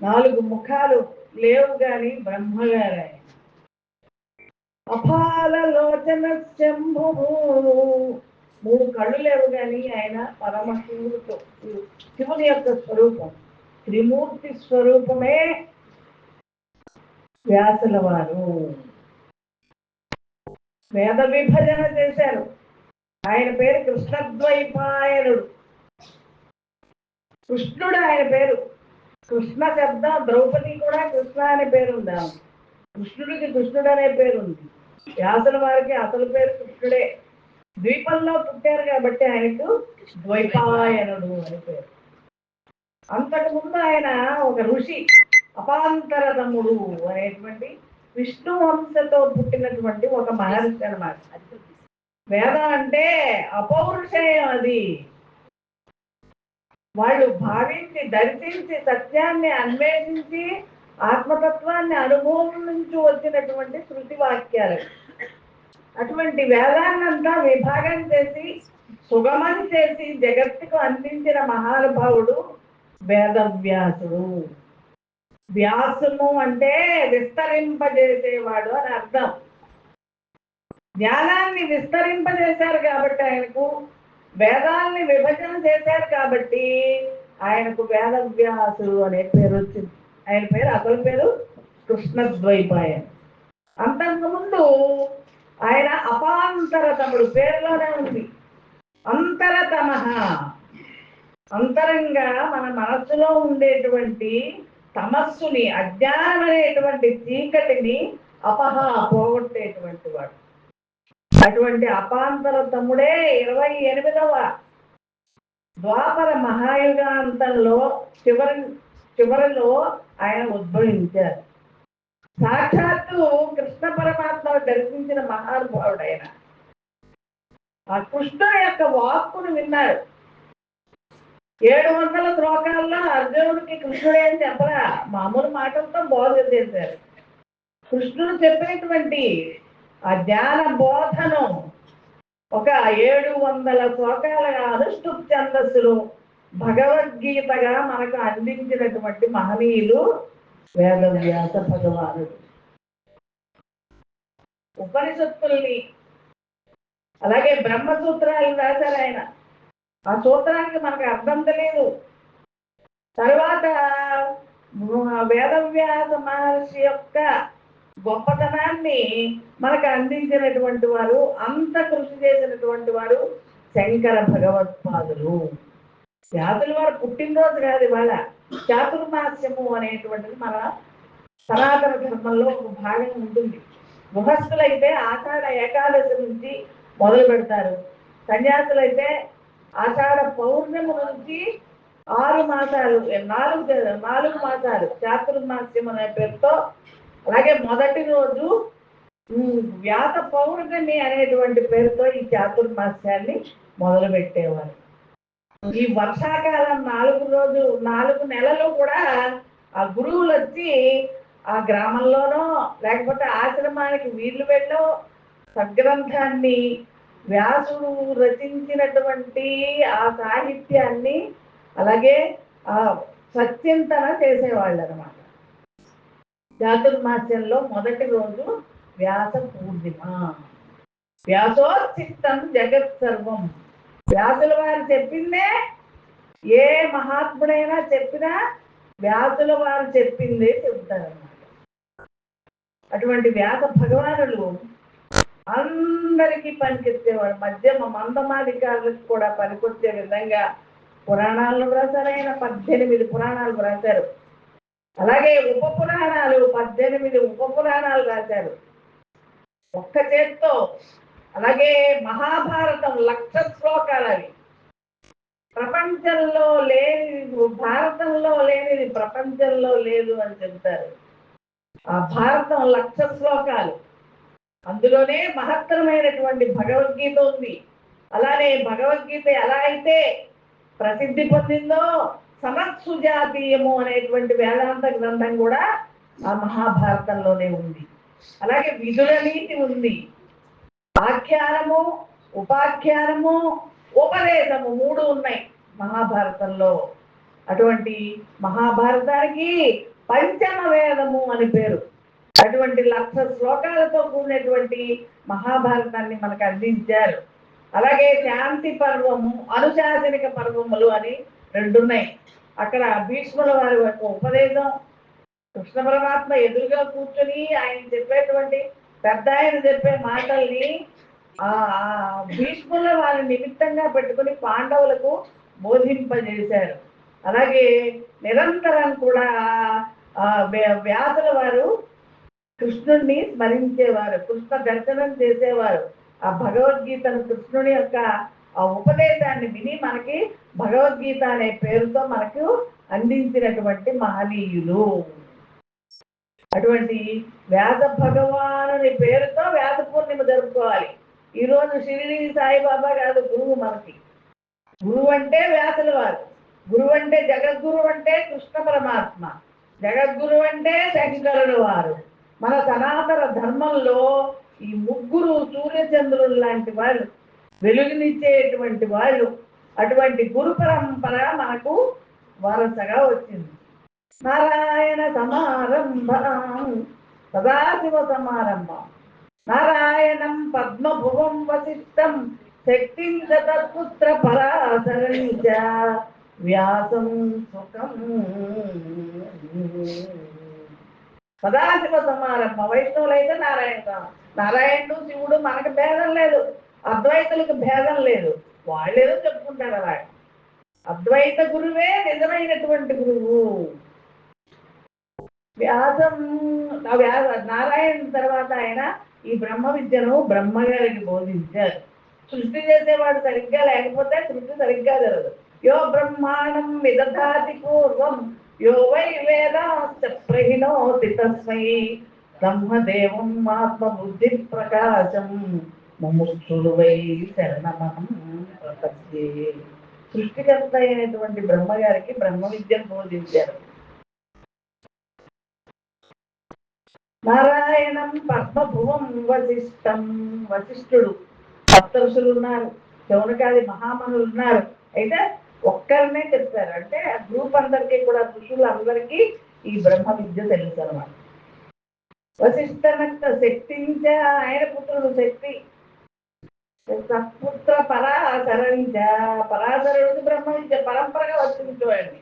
నాలుగు ముఖాలు లేవు గాని బ్రహ్మగారు ఆయన. అపాలలోచన శంభు, మూడు కళ్ళు లేవు కానీ ఆయన పరమశివుడు, శివుని యొక్క స్వరూపం, త్రిమూర్తి స్వరూపమే వ్యాసుల వారు. వేద విభజన చేశారు. ఆయన పేరు కృష్ణద్వైపాయనుడు. కృష్ణుడు ఆయన పేరు. కృష్ణ శబ్దం, ద్రౌపది కూడా కృష్ణ అనే పేరు ఉంది. కృష్ణుడికి కృష్ణుడు అనే పేరు ఉంది. వ్యాసుల వారికి అసలు పేరు కృష్ణుడే. ద్వీపంలో పుట్టారు కాబట్టి ఆయనకు ద్వైపాయనుడు అని పేరు. అంతకుముందు ఆయన ఒక ఋషి, అపాంతరతముడు అనేటువంటి విష్ణు వంశతో పుట్టినటువంటి ఒక మహర్షి అన్నమాట. వేదం అంటే అపౌరుషేయం. అది వాళ్ళు భావించి, దర్శించి, సత్యాన్ని అన్వేషించి, ఆత్మతత్వాన్ని అనుభవం నుంచి వచ్చినటువంటి శృతి వాక్యాలు. అటువంటి వేదాన్నంతా విభాగం చేసి, సుగమం చేసి జగత్తుకు అందించిన మహానుభావుడు వేదవ్యాసుడు. వ్యాసము అంటే విస్తరింపజేసేవాడు అని అర్థం. జ్ఞానాన్ని విస్తరింపజేశారు కాబట్టి ఆయనకు, వేదాల్ని విభజన చేశారు కాబట్టి ఆయనకు వేదవ్యాసుడు అనే పేరు వచ్చింది. ఆయన పేరు, అసలు పేరు కృష్ణద్వైపాయన్. అంతకుముందు ఆయన అపాంతరతముడు, పేరులోనే ఉంది అంతరతమ. అంతరంగా మన మనస్సులో ఉండేటువంటి తమస్సుని, అజ్ఞానం అనేటువంటి చీకటిని పోగొట్టేటువంటి వాడు. అటువంటి అపాంతరతముడే 28వ ద్వాపర మహాయుగాంతంలో చివరిలో ఆయన ఉద్భవించారు. సాక్షాత్తు కృష్ణ పరమాత్మను దర్శించిన మహానుభావుడు ఆయన. ఆ కృష్ణుడు యొక్క వాక్కును విన్నారు. 700 శ్లోకాల్లో అర్జునుడికి కృష్ణుడే అని చెప్పరా, మామూలు మాటలతో బోధ చేశారు. కృష్ణుడు చెప్పినటువంటి ఆ జ్ఞాన బోధను ఒక 700 శ్లోకాల అనుష్ఠుప్ ఛందస్సులు భగవద్గీతగా మనకు అందించినటువంటి మహనీయులు వేదవ్యాస భగవానుడు. ఉపనిషత్తుల్ని, అలాగే బ్రహ్మసూత్రాలు రాశారు ఆయన. ఆ సూత్రానికి మనకు అర్థం తెలియదు. తర్వాత వేదవ్యాస మహర్షి యొక్క గొప్పతనాన్ని మనకు అందించినటువంటి వారు, అంత కృషి చేసినటువంటి వారు శంకర భగవత్పాదులు. వ్యాసుల వారు పుట్టినరోజు కాదు ఇవాళ. చాతుర్మాస్యము అనేటువంటిది మన సనాతన ధర్మంలో ఒక భాగం ఉంటుంది. గృహస్థులైతే ఆషాఢ ఏకాదశి నుంచి మొదలు పెడతారు. సన్యాసులైతే ఆషాఢ పౌర్ణమి నుంచి 6 మాసాలు, 4 మాసాలు చాతుర్మాస్యం అనే పేరుతో. అలాగే మొదటి రోజు వ్యాస పౌర్ణమి అనేటువంటి పేరుతో ఈ చాతుర్మాస్యాన్ని మొదలు పెట్టేవారు. ఈ వర్షాకాలం 4 నెలలు కూడా ఆ గురువులు వచ్చి ఆ గ్రామంలోనో లేకపోతే ఆశ్రమానికి వీళ్ళు వెళ్ళో సద్గ్రంథాన్ని, వ్యాసుడు రచించినటువంటి ఆ సాహిత్యాన్ని, అలాగే ఆ సత్యంతన చేసేవాళ్ళు అనమాట. చాతుర్మాస్యంలో మొదటి రోజు వ్యాస పూర్ణిమ. వ్యాసోచిత్తం జగత్ సర్వం. వ్యాసుల వారు చెప్పిందే ఏ మహాత్ముడైనా చెప్పినా వ్యాసుల వారు చెప్పిందే చెబుతారన్నమాట. అటువంటి వ్యాస భగవానులు అందరికీ పనికొచ్చేవాడు. మందమాధికారులకు కూడా పనికొచ్చే విధంగా పురాణాలను రాశారు ఆయన. 18 పురాణాలు రాశారు. అలాగే ఉప పురాణాలు 18 ఉప పురాణాలు రాశారు ఒక్క చేత్తో. అలాగే మహాభారతం 1,00,000 శ్లోకాలు. అవి ప్రపంచంలో లేని, భారతంలో లేనిది ప్రపంచంలో లేదు అని చెబుతారు. ఆ భారతం 1,00,000 శ్లోకాలు. అందులోనే మహత్తరమైనటువంటి భగవద్గీత ఉంది. అలానే భగవద్గీత ఎలా అయితే ప్రసిద్ధి పొందిందో సమత్సుజాతీయము అనేటువంటి వేదాంత గ్రంథం కూడా ఆ మహాభారతంలోనే ఉంది. అలాగే విదుర నీతి ఉంది. ఆఖ్యానము, ఉపాఖ్యానము, ఉపదేశము 3 ఉన్నాయి మహాభారతంలో. అటువంటి మహాభారతానికి పంచమ వేదము అని పేరు. అటువంటి 1,00,000 శ్లోకాలతో కూడినటువంటి మహాభారతాన్ని మనకు అందించారు. అలాగే శాంతి పర్వము, అనుశాసనిక పర్వములు అని 2 ఉన్నాయి. అక్కడ భీష్ముల వారి యొక్క ఉపదేశం, కృష్ణ పరమాత్మ ఎదురుగా కూర్చొని ఆయన చెప్పేటువంటి పెద్ద ఆయన చెప్పే మాటల్ని భీష్ముల వారి నిమిత్తంగా పెట్టుకుని పాండవులకు బోధింపజేశారు. అలాగే నిరంతరం కూడా వ్యాసుల వారు కృష్ణుణ్ణి స్మరించేవారు, కృష్ణ దర్శనం చేసేవారు. ఆ భగవద్గీతను, కృష్ణుని యొక్క ఆ ఉపదేశాన్ని విని మనకి భగవద్గీత అనే పేరుతో మనకు అందించినటువంటి మహనీయులు. అటువంటి వ్యాస భగవానుని పేరుతో వ్యాస పూర్ణిమ జరుపుకోవాలి. ఈరోజు షిరిడి సాయిబాబా కాదు గురువు మనకి. గురువు అంటే వ్యాసుల వారు, గురువు అంటే జగద్గురు అంటే కృష్ణ పరమాత్మ, జగద్గురు అంటే శంకరుల వారు. మన సనాతన ధర్మంలో ఈ ముగ్గురు సూర్యచంద్రులు లాంటి వాళ్ళు, వెలుగునిచ్చేటువంటి వాళ్ళు. అటువంటి గురు పరంపర మనకు వారసగా వచ్చింది. నారాయణ సమారంభం సదాశివ సమారంభం, నారాయణం పద్మభువం వశిష్టం శక్తిం తత్పుత్ర పరాశరం చ వ్యాసం సుఖం. సదాశివ సమారంభం. వైష్ణవులైతే నారాయణుడు శివుడు మనకు భేదం లేదు, అద్వైతులకు భేదం లేదు. వాళ్ళేదో చెప్పుకుంటారు అలా. అద్వైత గురువే నిజమైనటువంటి గురువు. నారాయణ తర్వాత ఆయన ఈ బ్రహ్మ విద్యను బ్రహ్మగారికి బోధించారు. సృష్టి చేసేవాడు సరిగ్గా లేకపోతే సృష్టి సరిగ్గా జరగదు. యో బ్రహ్మాండం విదధాతి పూర్వం యో వై వేదాశ్చ ప్రహిణోతి తస్మై బ్రహ్మదేవం ఆత్మబుద్ధి ప్రకాశం ముముక్షుడు వై శరణమహం ప్రపద్యే. సృష్టికర్త అయినటువంటి బ్రహ్మగారికి బ్రహ్మ విద్యను బోధించారు. నారాయణం పద్మభువం వశిష్టం. వశిష్ఠుడు, సప్తఋషులు ఉన్నారు, శౌనకాది మహామనులు ఉన్నారు. అయితే ఒక్కరినే చెప్తారు. అంటే ఆ గ్రూప్ అందరికీ కూడా, ఋషులందరికీ ఈ బ్రహ్మ విద్య తెలుసు అన్నమాట. వశిష్ఠనంత శక్తించ, ఆయన పుత్రుడు శక్తి. సత్పుత్ర పరాశరించ, పరాశరుడికి బ్రహ్మ విద్య పరంపరగా వచ్చింది.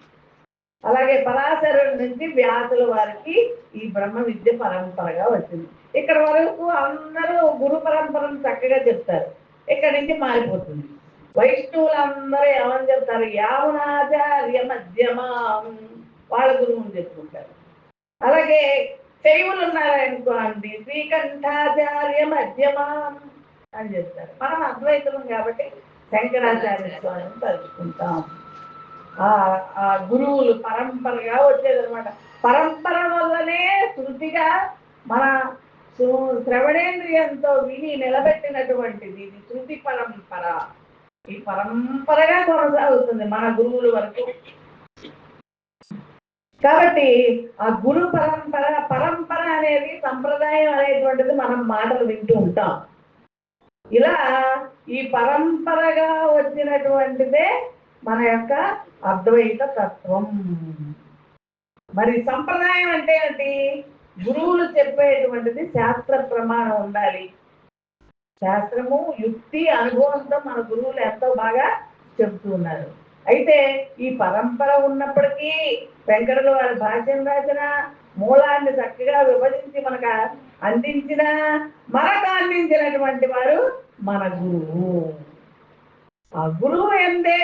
అలాగే పరాశరుడి నుంచి వ్యాసుల వారికి ఈ బ్రహ్మ విద్య పరంపరగా వచ్చింది. ఇక్కడ వరకు అందరూ గురు పరంపరను చక్కగా చెప్తారు. ఇక్కడ నుంచి మారిపోతుంది. వైష్ణవులందరూ ఏమని చెప్తారు? యామునాచార్య మధ్యమాం, వాళ్ళ గురువుని చెప్పుకుంటారు. అలాగే శైవులు ఉన్నారనుకోండి, శ్రీకంఠాచార్య మధ్యమాం అని చెప్తారు. మనం అద్వైతులం కాబట్టి శంకరాచార్య స్వామిని తలుచుకుంటాం. ఆ గురువులు పరంపరగా వచ్చేదన్నమాట. పరంపర వల్లనే శృతిగా మన శ్రవణేంద్రియంతో విని నిలబెట్టినటువంటిది ఇది శృతి పరంపర. ఈ పరంపరగా కొనసాగుతుంది మన గురువుల వరకు. కాబట్టి ఆ గురు పరంపర అనేది సంప్రదాయం అనేటువంటిది మనం మాటలు వింటూ ఉంటాం. ఇలా ఈ పరంపరగా వచ్చినటువంటిదే మన యొక్క అద్వైత తత్వం. మరి సంప్రదాయం అంటే ఏంటి? గురువులు చెప్పేటువంటిది శాస్త్ర ప్రమాణం ఉండాలి. శాస్త్రము, యుక్తి, అనుభవంతో మన గురువులు ఎంతో బాగా చెబుతూ ఉన్నారు. అయితే ఈ పరంపర ఉన్నప్పటికీ వెంకటల వారి భాష్యం రాసిన మూలాన్ని చక్కగా విభజించి మనకు అందించినటువంటి వారు మన గురువు. ఆ గురువు ఎందే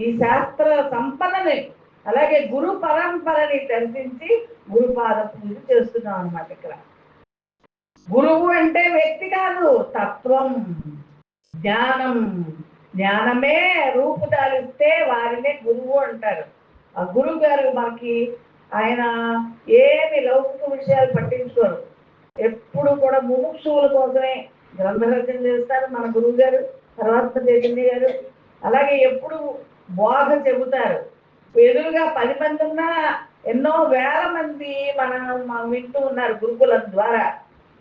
ఈ శాస్త్ర సంపదని, అలాగే గురు పరంపరని దర్శించి గురుపాద పూజ చేస్తున్నాం అన్నమాట. ఇక్కడ గురువు అంటే వ్యక్తి కాదు, తత్వం, జ్ఞానం. జ్ఞానమే రూపుదాలిస్తే వారినే గురువు అంటారు. ఆ గురువు గారు మనకి ఆయన ఏమి లౌకిక విషయాలు పట్టించుకోరు. ఎప్పుడు కూడా ముముక్షువుల కోసమే గ్రంథరచన చేస్తారు మన గురువు గారు, తర్వాత చైతన్య గారు. అలాగే ఎప్పుడు బోధ చెబుతారు. ఎదురుగా 10 మంది ఉన్నా ఎన్నో వేల మంది మనం వింటూ ఉన్నారు గురుకులం ద్వారా.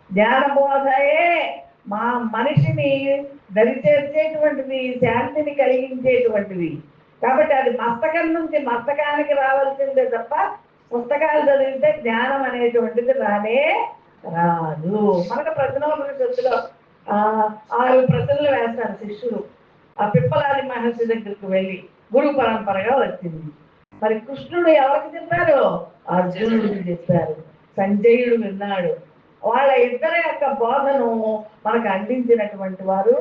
జ్ఞాన బోధయే మనిషిని దరిచేర్చేటువంటిది, శాంతిని కలిగించేటువంటిది. కాబట్టి అది మస్తకం నుంచి మస్తకానికి రావాల్సిందే తప్ప పుస్తకాలు చదివితే జ్ఞానం అనేటువంటిది రానే రాదు. మనకు ప్రశ్నోపనిషత్తులో 6 ప్రశ్నలు వేస్తారు శిష్యులు. ఆ పిప్పలాది మహర్షి దగ్గరికి వెళ్ళి గురు పరంపరగా వచ్చింది. మరి కృష్ణుడు ఎవరికి చెప్పారు? అర్జునుడికి చెప్పారు. సంజయుడు విన్నాడు. వాళ్ళ ఇద్దరి యొక్క బోధను మనకు అందించినటువంటి వారు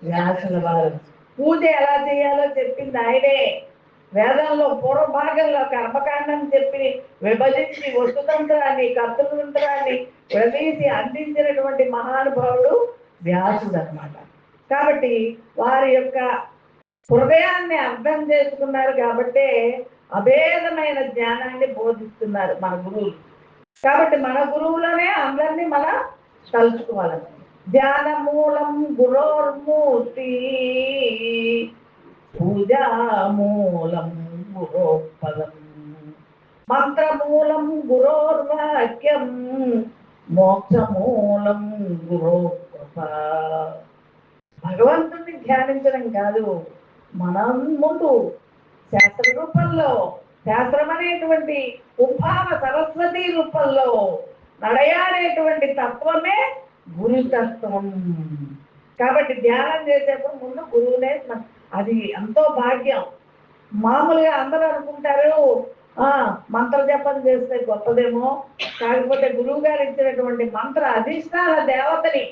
వ్యాసుల వారు. పూజ ఎలా చేయాలో చెప్పింది ఆయనే. వేదంలో పూర్వ భాగంలో కర్మకాండం చెప్పి విభజించి వస్తుతంత్రాన్ని కర్తృతంత్రాన్ని విడదీసి అందించినటువంటి మహానుభావుడు వ్యాసుడు అన్నమాట. కాబట్టి వారి యొక్క హృదయాన్ని అర్థం చేసుకున్నారు కాబట్టే అభేదమైన జ్ఞానాన్ని బోధిస్తున్నారు మన గురువులు. కాబట్టి మన గురువులనే అందరినీ మనం తలుచుకోవాలని. ధ్యానమూలం గురోర్మూర్తి పూజామూలం గురోపదం మంత్రమూలం గురోర్వాక్యం మోక్షమూలం గురో కృప. భగవంతుడిని ధ్యానించడం కాదు, మనం ముందు శాస్త్ర రూపంలో, శాస్త్రం అనేటువంటి ఉపామ సరస్వతి రూపంలో నడయాడేటువంటి తత్వమే గురుతత్వం. కాబట్టి ధ్యానం చేసేప్పుడు ముందు గురువునే, అది ఎంతో భాగ్యం. మామూలుగా అందరూ అనుకుంటారు మంత్ర జపం చేస్తే గొప్పదేమో, కాకపోతే గురువు గారు ఇచ్చినటువంటి మంత్ర అధిష్టాన దేవతని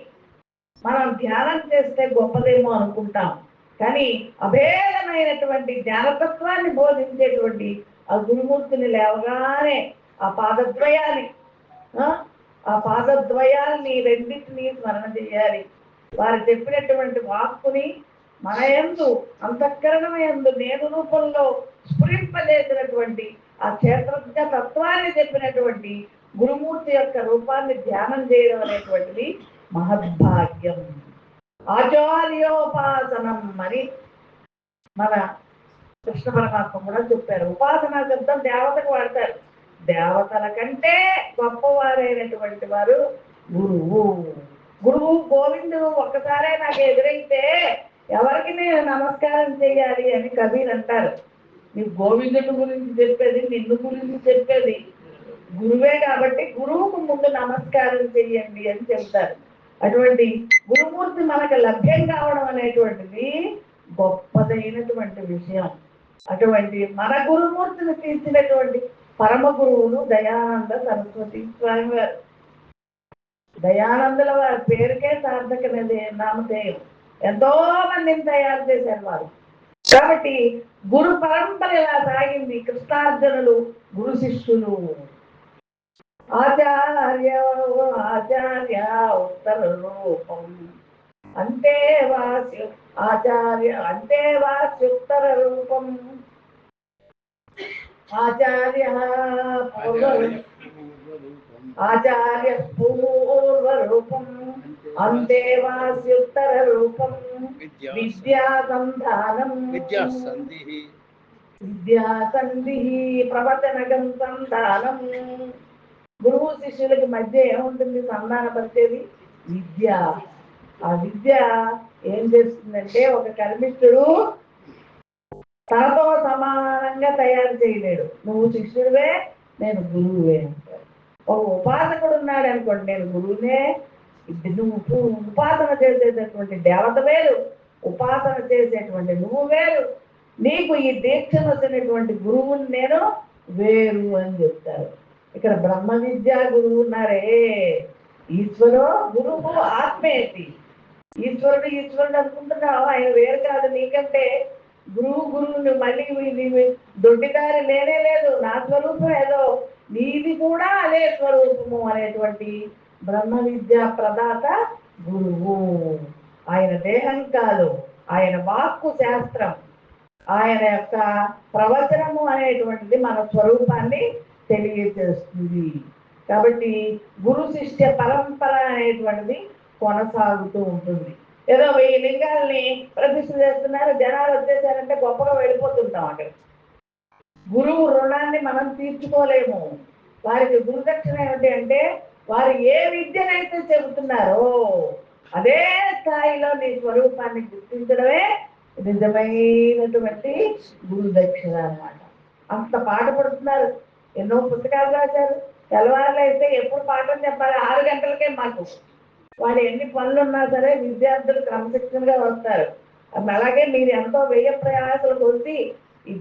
మనం ధ్యానం చేస్తే గొప్పదేమో అనుకుంటాం. కానీ అభేదమైనటువంటి జ్ఞానతత్వాన్ని బోధించేటువంటి ఆ గురుమూర్తిని లేవగానే ఆ పాదద్వయాల్ని రెండింటినీ స్మరణ చేయాలి. వారు చెప్పినటువంటి వాక్కుని మన యందు అంతఃకరణం యందు నేను రూపంలో స్ఫురింపజేసినటువంటి ఆ క్షేత్రజ్ఞ తత్వాన్ని చెప్పినటువంటి గురుమూర్తి యొక్క రూపాన్ని ధ్యానం చేయడం అనేటువంటిది మహద్భాగ్యం. ఆచార్యోపాసనం అని మన కృష్ణ పరమాత్మ కూడా చెప్పారు. ఉపాసనా శబ్దం దేవతకు వాడతారు. దేవతల కంటే గొప్పవారైనటువంటి వారు గురువు. గురువు గోవిందుడు ఒక్కసారే నాకు ఎదురైతే ఎవరికి నేను నమస్కారం చేయాలి అని కబీర్ అంటారు. నీకు గోవిందుడి గురించి చెప్పేది, నిన్ను గురించి చెప్పేది గురువే కాబట్టి గురువుకు ముందు నమస్కారం చెయ్యండి అని చెప్తారు. అటువంటి గురుమూర్తి మనకు లభ్యం కావడం అనేటువంటిది గొప్పదైనటువంటి విషయం. అటువంటి మన గురుమూర్తిని తీర్చినటువంటి పరమ గురువులు దయానంద సరస్వతి స్వామి వారు. దయానందుల వారి పేరుకే సార్థక నామధేయం. ఎంతో మందిని తయారు చేశారు వారు. కాబట్టి గురు పరంపర ఇలా సాగింది. కృష్ణార్జునులు గురు శిష్యులు. ఆచార్య ఉత్తర రూపం అంతే వాస్యు ఆచార్య అంతే వాస్యుత్తర రూపం ఆచార్య పూర్వ రూపం అంతే వాస్యుత్తర రూపం విద్యాసంధానం విద్యాసంధి ప్రవచనగం సంధానం. గురువు శిష్యులకి మధ్య ఏముంటుంది? సంధానపరిచేది విద్య. ఆ విద్య ఏం చేస్తుందంటే ఒక కర్మిష్ఠుడు తనతో సమానంగా తయారు చేయలేడు. నువ్వు శిష్యుడివే, నేను గురువువే అంటాడు. ఒక ఉపాసకుడు ఉన్నాడు అనుకోండి, నేను గురువునే, నువ్వు ఉపాసన చేసేటటువంటి దేవత వేరు, ఉపాసన చేసేటువంటి నువ్వు వేరు, నీకు ఈ దీక్షను వచ్చినటువంటి గురువుని నేను వేరు అని చెప్తారు. ఇక్కడ బ్రహ్మ విద్యా గురువు ఉన్నారే, ఈశ్వరు గురువు ఆత్మేతి. ఈశ్వరుడు అనుకుంటున్నావు, ఆయన వేరు కాదు నీకంటే. గురువు మళ్ళీ దొడ్డిదారి లేనే లేదు. నా స్వరూపం ఏదో, నీది కూడా అదే స్వరూపము అనేటువంటి బ్రహ్మ విద్యా ప్రదాత గురువు. ఆయన దేహం కాదు, ఆయన వాక్కు శాస్త్రం, ఆయన యొక్క ప్రవచనము అనేటువంటిది మన స్వరూపాన్ని తెలియజేస్తుంది. కాబట్టి గురు శిష్య పరంపర అనేటువంటిది కొనసాగుతూ ఉంటుంది. ఏదో 1000 లింగాల్ని ప్రతిష్ఠ చేస్తున్నారు, జనాలు వచ్చేసారంటే గొప్పగా వెళ్ళిపోతుంటాం. అక్కడ గురువు రుణాన్ని మనం తీర్చుకోలేము. వారికి గురుదక్షిణ ఏమిటి అంటే, వారు ఏ విద్యనైతే చెబుతున్నారో అదే స్థాయిలో నీ స్వరూపాన్ని గుర్తించడమే నిజమైనటువంటి గురు దక్షిణ అన్నమాట. అంత పాట పడుతున్నారు, ఎన్నో పుస్తకాలు రాశారు. తెల్లవారులు అయితే ఎప్పుడు పాఠం చెప్పాలి, 6 గంటలకే మాకు. వాళ్ళు ఎన్ని పనులు ఉన్నా సరే విద్యార్థులు క్రమశిక్షణగా వస్తారు. అలాగే మీరు ఎంతో వ్యయ ప్రయాసాలు కొద్ది ఈ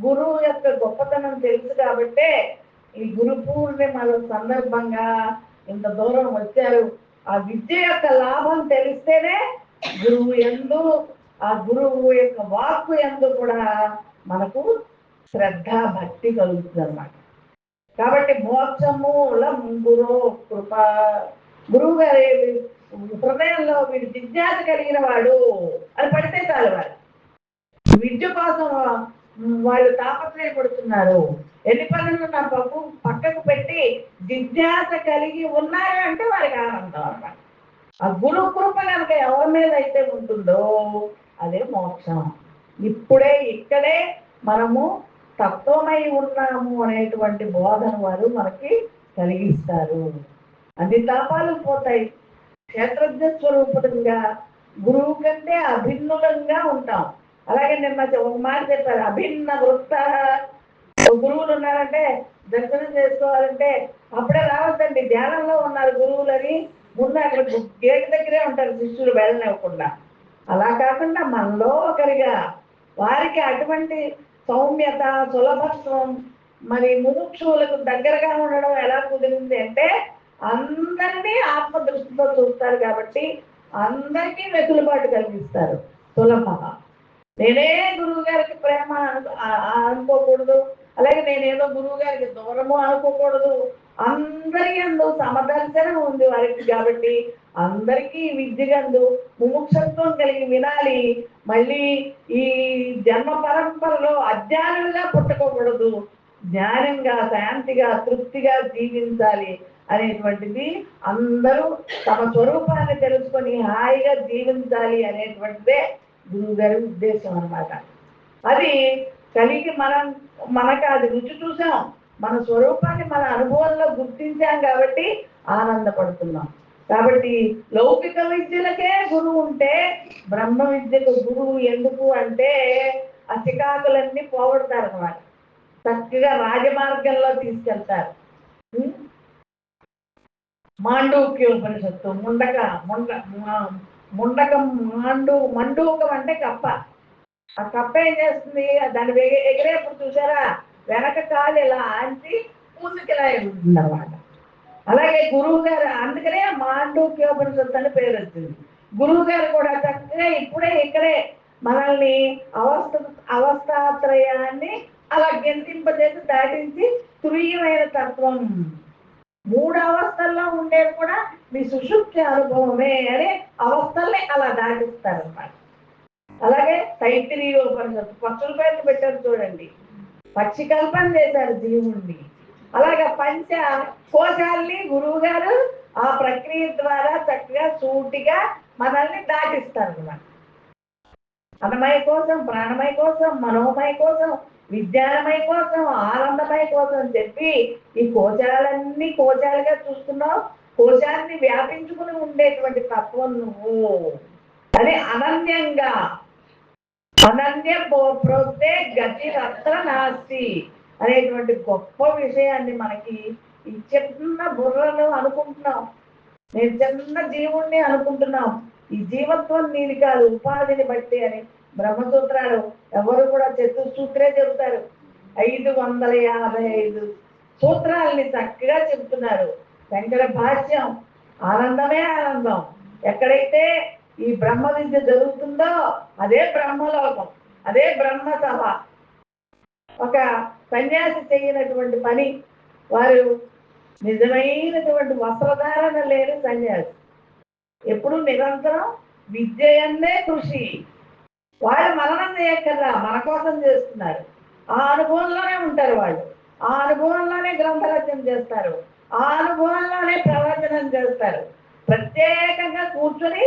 గురువు యొక్క గొప్పతనం తెలుసు కాబట్టే ఈ గురు పూర్ణిమల సందర్భంగా ఇంత దూరం వచ్చారు. ఆ విద్య యొక్క లాభం తెలిస్తేనే గురువు యందు, ఆ గురువు యొక్క వాక్కు యందు కూడా మనకు శ్రద్ధ భక్తి కలుగుతుంది అన్నమాట. కాబట్టి మోక్షమూలం గురు కృప, గురువు గారి హృదయంలో వీడు జిజ్ఞాస కలిగిన వాడు అని పడితే చాలు. వాడు విద్య కోసం వాళ్ళు తాపత్రయపడుతున్నారు. ఎన్ని పనులు నా పక్కకు పెట్టి జిజ్ఞాస కలిగి ఉన్నారు అంటే వారికి ఆనందం అన్నమాట. ఆ గురు కృప కనుక ఎవరి మీద అయితే ఉంటుందో అదే మోక్షం. ఇప్పుడే ఇక్కడే మనము తత్వమై ఉన్నాము అనేటువంటి బోధన వారు మనకి కలిగిస్తారు. అన్ని తాపాలు పోతాయి. క్షేత్రజ్ఞ స్వరూపంగా గురువు కంటే అభిన్నులంగా ఉంటాం. అలాగే నిన్న ఒక మాట చెప్పారు, అభిన్న వృత్త. గురువులు ఉన్నారంటే దర్శనం చేసుకోవాలంటే అప్పుడే రావద్దండి, ధ్యానంలో ఉన్నారు గురువులని ముందు అక్కడ గేట్ దగ్గరే ఉంటారు శిష్యులు వెళ్ళనివ్వకుండా. అలా కాకుండా మనలో ఒకరిగా వారికి అటువంటి సౌమ్యత సులభత్వం మరి ముముక్షువులకు దగ్గరగా ఉండడం ఎలా కుదిరింది అంటే అందరినీ ఆత్మ దృష్టితో చూస్తారు కాబట్టి అందరికీ వెసులుబాటు కలిగిస్తారు. సులభ. నేనే గురువు గారికి ప్రేమ అనుకోకూడదు, అలాగే నేనేదో గురువు గారికి దూరము అనుకోకూడదు. అందరి యందు సమదర్శనం ఉంది వారికి కాబట్టి అందరికీ విద్యగందు ముముక్షత్వం కలిగి వినాలి. మళ్ళీ ఈ జన్మ పరంపరలో అజ్ఞానులుగా పుట్టకూడదు, జ్ఞానంగా శాంతిగా తృప్తిగా జీవించాలి అనేటువంటిది, అందరూ తమ స్వరూపాన్ని తెలుసుకొని హాయిగా జీవించాలి అనేటువంటిదే గురువు గారి ఉద్దేశం అన్నమాట. అది కలిగి మనకు అది రుచి చూసాం, మన స్వరూపాన్ని మన అనుభవంలో గుర్తించాం కాబట్టి ఆనందపడుతున్నాం. కాబట్టి లౌకిక విద్యలకే గురువు ఉంటే బ్రహ్మ విద్యకు గురువు ఎందుకు అంటే ఆ చికాకులన్నీ పోగొడతారు అన్నమాట. చక్కగా రాజమార్గంలో తీసుకెళ్తారు. మాండూక్యోపనిషత్తు ముండకం మండూకం అంటే కప్ప. ఆ కప్ప ఏం చేస్తుంది, దాన్ని ఎగిరేప్పుడు చూసారా వెనక కాలు ఇలా ఆంచి ముందుకు ఇలా ఎగురుతుంది అన్నమాట. అలాగే గురువు గారు, అందుకనే మాండూక్యోపనిషత్తు అని పేరు వచ్చింది. గురువు గారు కూడా చక్కగా ఇప్పుడే ఇక్కడే మనల్ని అవస్థాత్రయాన్ని అలా గెంతింపజేసి దాటించి తురీయమైన తత్వం 3 అవస్థల్లో ఉండేది కూడా మీ సుషుప్తి అనుభవమే అనే అవస్థల్ని అలా దాటిస్తారు అన్నమాట. అలాగే తైత్తిరీయోపనిషత్తు పక్షుల పేర్లు పెట్టారు చూడండి, పక్షి కల్పన చేశారు జీవుణ్ణి. అలాగే పంచ కోశాల్ని గురువు గారు ఆ ప్రక్రియ ద్వారా చక్కగా సూటిగా మనల్ని దాటిస్తారు అన్నమాట. అన్నమయ కోసం, ప్రాణమయ కోసం, మనోమయ కోసం, విజ్ఞానమయ కోసం, ఆనందమయ కోసం చెప్పి ఈ కోశాలన్నీ కోశాలుగా చూస్తున్నావు, కోశాన్ని వ్యాపించుకుని ఉండేటువంటి తత్వం నువ్వు అని అనన్యంగా అనన్య ప్రోక్తే గతి రత్న నాస్తి అనేటువంటి గొప్ప విషయాన్ని మనకి ఈ చిన్న బుర్రలు అనుకుంటున్నాం. నేను చిన్న జీవుణ్ణి అనుకుంటున్నాం, ఈ జీవత్వం నీది కాదు ఉపాధిని బట్టి అని బ్రహ్మసూత్రాలు ఎవరు కూడా చతుసూత్రే చెబుతారు. 555 సూత్రాలని చక్కగా చెబుతున్నారు. శంకర భాష్యం ఆనందమే ఆనందం. ఎక్కడైతే ఈ బ్రహ్మ విద్య జరుగుతుందో అదే బ్రహ్మలోకం, అదే బ్రహ్మ సభ. ఒక సన్యాసి చేయనటువంటి పని, వారు నిజమైనటువంటి వస్త్రధారణ లేని సన్యాసి, ఎప్పుడు నిరంతరం విద్యయన్నే కృషి. వాళ్ళు మరణం చేయక్కర్లా, మన కోసం చేస్తున్నారు. ఆ అనుభవంలోనే ఉంటారు వాళ్ళు, ఆ అనుభవంలోనే గ్రంథరచన చేస్తారు, ఆ అనుభవంలోనే ప్రవచనం చేస్తారు. ప్రత్యేకంగా కూర్చొని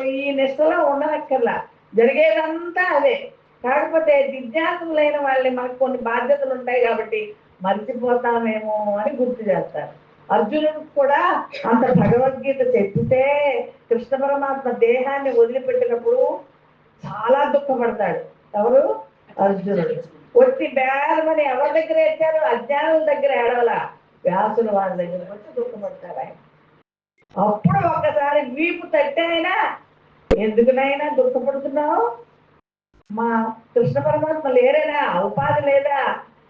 ఈ నిష్టలో ఉండనక్కర్లా, జరిగేదంతా అదే. కాకపోతే జిజ్ఞాసులు లేని వాళ్ళని మనకు కొన్ని బాధ్యతలు ఉంటాయి కాబట్టి మర్చిపోతామేమో అని గుర్తు చేస్తారు. అర్జునుడికి కూడా అంత భగవద్గీత చెప్పితే కృష్ణ పరమాత్మ దేహాన్ని వదిలిపెట్టినప్పుడు చాలా దుఃఖపడతాడు. ఎవరు? అర్జునుడు. వచ్చి బేరమని ఎవరి దగ్గర ఏడ్చారు? అజ్ఞానుల దగ్గర ఏడవలా, వ్యాసుల వారి దగ్గరకు వచ్చి దుఃఖపడతాడు ఆయన. అప్పుడు ఒక్కసారి వీపు తట్టైనా, ఎందుకునైనా దుఃఖపడుతున్నావు? మా కృష్ణ పరమాత్మ లేరేనా? ఉపాధి లేదా?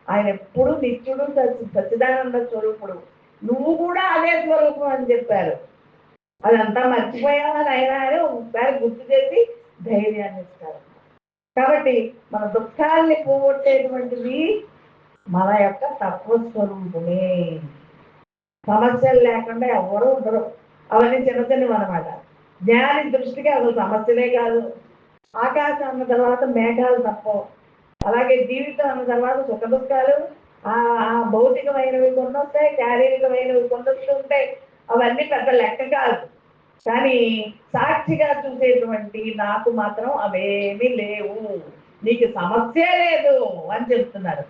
ఆయన ఎప్పుడు నిత్యుడు, సచ్చిదానంద స్వరూపుడు, నువ్వు కూడా అదే స్వరూపం అని చెప్పారు. అదంతా మర్చిపోయావని ఆయన అని ఒకసారి గుర్తు చేసి ధైర్యాన్ని ఇస్తారు. కాబట్టి మన దుఃఖాల్ని పోగొట్టేటువంటిది మన యొక్క తత్వస్వరూపమే. సమస్యలు లేకుండా ఎవరు ఉండరు. అవన్నీ చిన్న చిన్నవి అనమాట. జ్ఞాని దృష్టికి అసలు సమస్యలే కాదు. ఆకాశం అన్న తర్వాత మేఘాలు తప్పవు. అలాగే జీవితం అన్న తర్వాత సుఖ దుఃఖాలు ఆ భౌతికమైనవి కొన్ని వస్తాయి, శారీరకమైనవి కొన్ని వస్తుంటాయి. అవన్నీ పెద్ద లెక్క కాదు. కానీ సాక్షిగా చూసేటువంటి నాకు మాత్రం అవేమీ లేవు, నీకు సమస్య లేదు అని చెప్తున్నారు.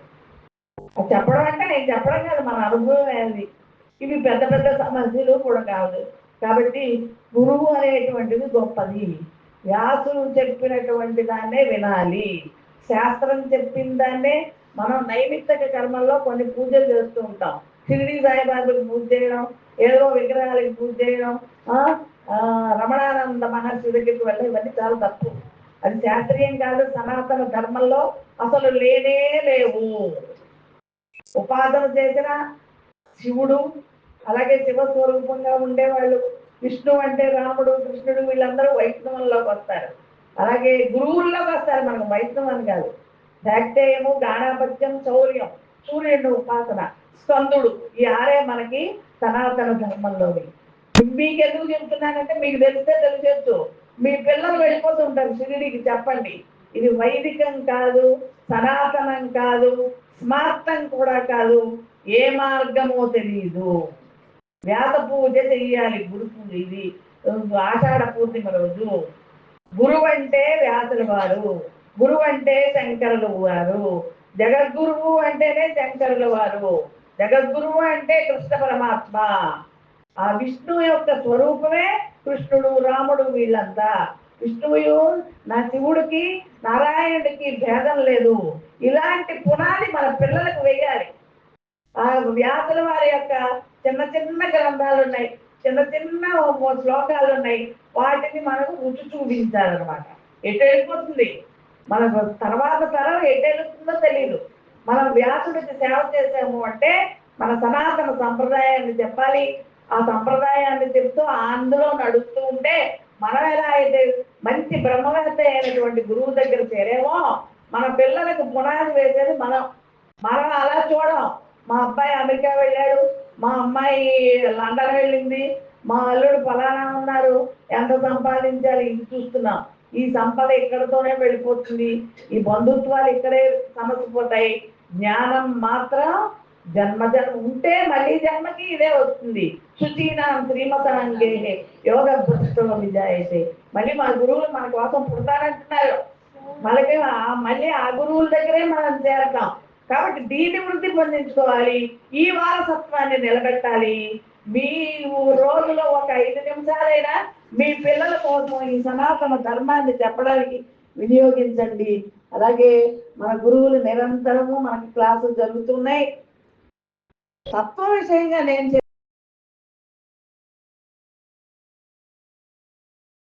చెప్పడం అంటే నేను చెప్పడం కాదు, మన అనుభవం అది. ఇవి పెద్ద పెద్ద సమస్యలు కూడా కాదు. కాబట్టి గురువు అనేటువంటిది గొప్పది. వ్యాసులు చెప్పినటువంటి దాన్నే వినాలి. శాస్త్రం చెప్పిన దాన్నే మనం నైమిత్తిక కర్మల్లో కొన్ని పూజలు చేస్తూ ఉంటాం. షిరిడి సాయిబాబాకి పూజ చేయడం, ఏదో విగ్రహాలకి పూజ చేయడం, రమణానంద మహర్షి దగ్గరికి వెళ్ళి, ఇవన్నీ చాలా తప్పు. అది శాస్త్రీయం కాదు. సనాతన ధర్మంలో అసలు లేనే లేవు. ఉపాసన చేసిన శివుడు, అలాగే శివస్వరూపంగా ఉండేవాళ్ళు, విష్ణు అంటే రాముడు, కృష్ణుడు, వీళ్ళందరూ వైష్ణవంలోకి వస్తారు. అలాగే గురువుల్లోకి వస్తారు. మనకు వైష్ణవం కాదు. శాక్తేయము, గాణాపత్యం, శౌర్యం, సూర్యుడు ఉపాసన, స్కందుడు, ఈ ఆరే మనకి సనాతన ధర్మంలోని. మీకు ఎందుకు చెప్తున్నానంటే మీకు తెలిస్తే తెలియచ్చు. మీ పిల్లలు వెళ్ళిపోతుంటారు షిరిడికి, చెప్పండి. ఇది వైదికం కాదు, సనాతనం కాదు, స్మార్తం కూడా కాదు, ఏ మార్గమో తెలియదు. వ్యాస పూజ చెయ్యాలి, గురు పూజ. ఇది ఆషాఢ పూర్ణిమ రోజు. గురువు అంటే వ్యాసుల వారు, గురువు అంటే శంకరుల వారు, జగద్గురువు అంటేనే శంకరుల వారు, జగద్గురువు అంటే కృష్ణ పరమాత్మ. ఆ విష్ణువు యొక్క స్వరూపమే కృష్ణుడు, రాముడు, వీళ్ళంతా. విష్ణువు నా శివుడికి నారాయణుడికి భేదం లేదు. ఇలాంటి పునాది మన పిల్లలకు వేయాలి. ఆ వ్యాసుల వారి యొక్క చిన్న చిన్న గ్రంథాలు ఉన్నాయి, చిన్న చిన్న శ్లోకాలు ఉన్నాయి. వాటిని మనకు రుచి చూపించాలన్నమాట. ఎటు వెళ్ళిపోతుంది మన తర్వాత తరం, ఎటు వెళ్తుందో తెలియదు. మనం వ్యాసుడికి సేవ చేసాము అంటే మన సనాతన సంప్రదాయాన్ని చెప్పాలి. ఆ సంప్రదాయాన్ని చెప్తూ అందులో నడుస్తూ ఉంటే మనం ఎలా అయితే మంచి బ్రహ్మవేత్త అయినటువంటి గురువు దగ్గర చేరేమో, మన పిల్లలకు పునాది వేసేది మనం. అలా చూడం. మా అబ్బాయి అమెరికా వెళ్ళాడు, మా అమ్మాయి లండన్ వెళ్ళింది, మా అల్లుడు ఫలానా ఉన్నారు, ఎంత సంపాదించాలి, ఇది చూస్తున్నాం. ఈ సంపద ఇక్కడతోనే వెళ్ళిపోతుంది. ఈ బంధుత్వాలు ఇక్కడే సమసిపోతాయి. జ్ఞానం మాత్రం జన్మ ఉంటే మళ్ళీ జన్మకి ఇదే వస్తుంది. శుచీనాం శ్రీమతాంగే యోగ భ్రష్టో విజాయితే. మళ్ళీ మన గురువులు మన కోసం పుడతానంటున్నారు. మనకి మళ్ళీ ఆ గురువుల దగ్గరే మనం చేరతాం. కాబట్టి దీన్ని వృద్ధి పొందించుకోవాలి. ఈ వారసత్వాన్ని నిలబెట్టాలి. మీ రోజులో ఒక 5 నిమిషాలైనా మీ పిల్లల కోసం ఈ సనాతన ధర్మాన్ని చెప్పడానికి వినియోగించండి. అలాగే మన గురువులు నిరంతరము మనకి క్లాసులు జరుగుతున్నాయి. తత్వ విషయంగా నేను